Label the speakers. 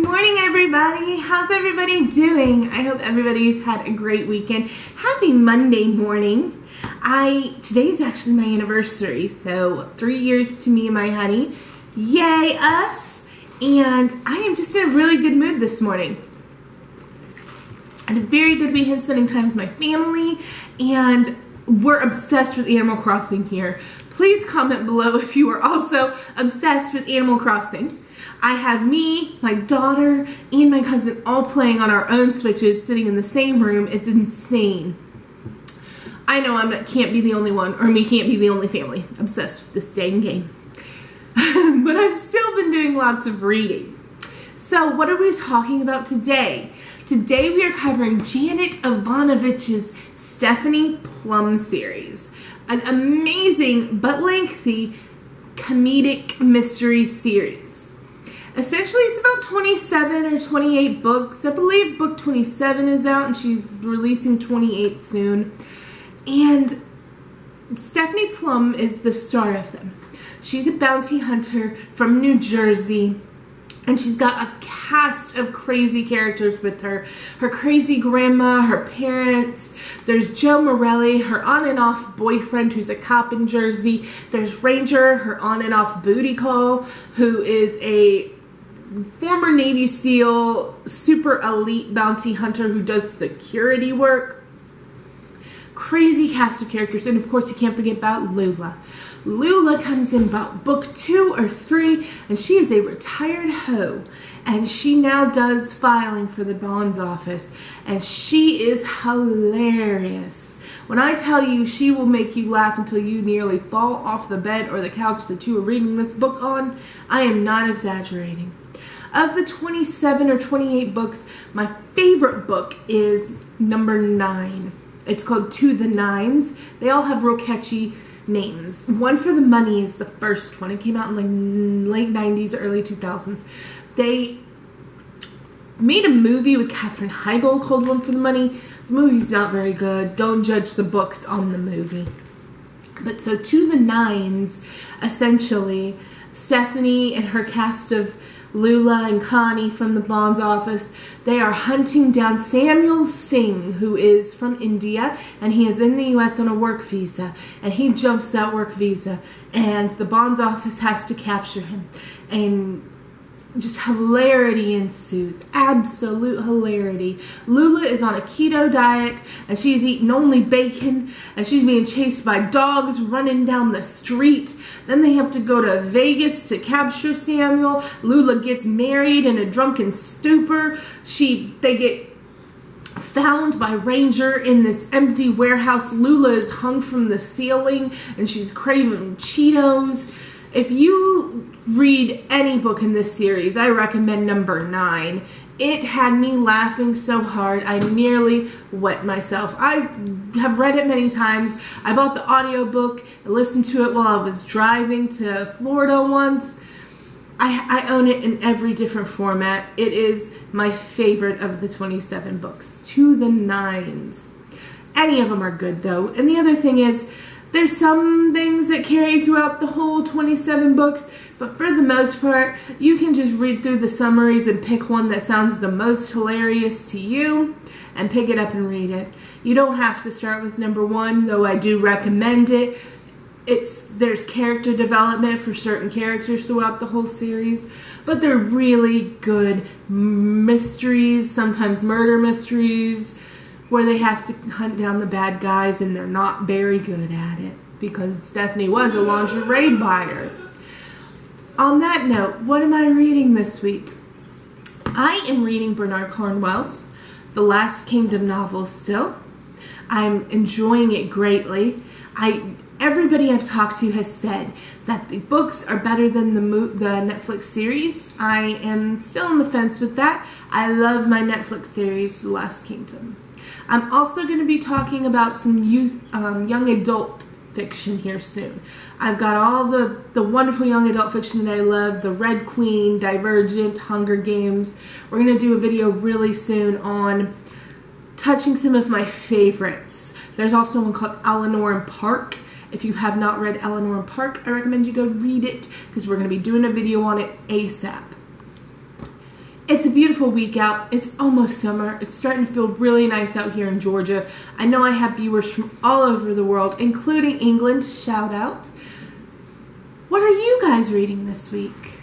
Speaker 1: morning, everybody. How's everybody doing? I hope everybody's had a great weekend. Happy Monday morning. Today is actually my anniversary, so 3 years to me and my honey. Yay, us. And I am just in a really good mood this morning. I had a very good weekend spending time with my family, and we're obsessed with Animal Crossing here. Please comment below if you are also obsessed with Animal Crossing. I have me, my daughter, and my cousin all playing on our own Switches, sitting in the same room. It's insane. I know can't be the only one, or we can't be the only family obsessed with this dang game. But I've still been doing lots of reading. So what are we talking about today? Today we are covering Janet Evanovich's Stephanie Plum series. An amazing but lengthy comedic mystery series. Essentially, it's about 27 or 28 books. I believe book 27 is out and she's releasing 28 soon. And Stephanie Plum is the star of them. She's a bounty hunter from New Jersey. And she's got a cast of crazy characters with her. Her crazy grandma, her parents. There's Joe Morelli, her on and off boyfriend who's a cop in Jersey. There's Ranger, her on and off booty call, who is a former Navy SEAL, super elite bounty hunter who does security work. Crazy cast of characters. And of course you can't forget about Lula. Lula comes in about book 2 or 3, and she is a retired hoe, and she now does filing for the bonds office, and she is hilarious. When I tell you she will make you laugh until you nearly fall off the bed or the couch that you are reading this book on, I am not exaggerating. Of the 27 or 28 books, my favorite book is number 9. It's called To the Nines. They all have real catchy names. One for the Money is the first one. It came out in like late 90s, early 2000s. They made a movie with Katherine Heigl called One for the Money. The movie's not very good. Don't judge the books on the movie. But so To the Nines, essentially, Stephanie and her cast of Lula and Connie from the bonds office, they are hunting down Samuel Singh, who is from India, and he is in the U.S. on a work visa, and he jumps that work visa, and the bonds office has to capture him, and just hilarity ensues. Absolute hilarity. Lula is on a keto diet, and she's eating only bacon, and she's being chased by dogs running down the street. Then they have to go to Vegas to capture Samuel. Lula gets married in a drunken stupor. They get found by Ranger in this empty warehouse. Lula is hung from the ceiling, and she's craving Cheetos. If you read any book in this series, I recommend number 9. It had me laughing so hard, I nearly wet myself. I have read it many times. I bought the audiobook and listened to it while I was driving to Florida once. I own it in every different format. It is my favorite of the 27 books. To the Nines. Any of them are good though. And the other thing is, there's some things that carry throughout the whole 27 books, but for the most part, you can just read through the summaries and pick one that sounds the most hilarious to you and pick it up and read it. You don't have to start with number 1, though I do recommend it. There's character development for certain characters throughout the whole series, but they're really good mysteries, sometimes murder mysteries, where they have to hunt down the bad guys, and they're not very good at it because Stephanie was a lingerie buyer. On that note, what am I reading this week? I am reading Bernard Cornwell's The Last Kingdom novel still. I'm enjoying it greatly. Everybody I've talked to has said that the books are better than the Netflix series. I am still on the fence with that. I love my Netflix series, The Last Kingdom. I'm also going to be talking about some young adult fiction here soon. I've got all the wonderful young adult fiction that I love, The Red Queen, Divergent, Hunger Games. We're going to do a video really soon on touching some of my favorites. There's also one called Eleanor and Park. If you have not read Eleanor and Park, I recommend you go read it because we're going to be doing a video on it ASAP. It's a beautiful week out. It's almost summer. It's starting to feel really nice out here in Georgia. I know I have viewers from all over the world, including England. Shout out. What are you guys reading this week?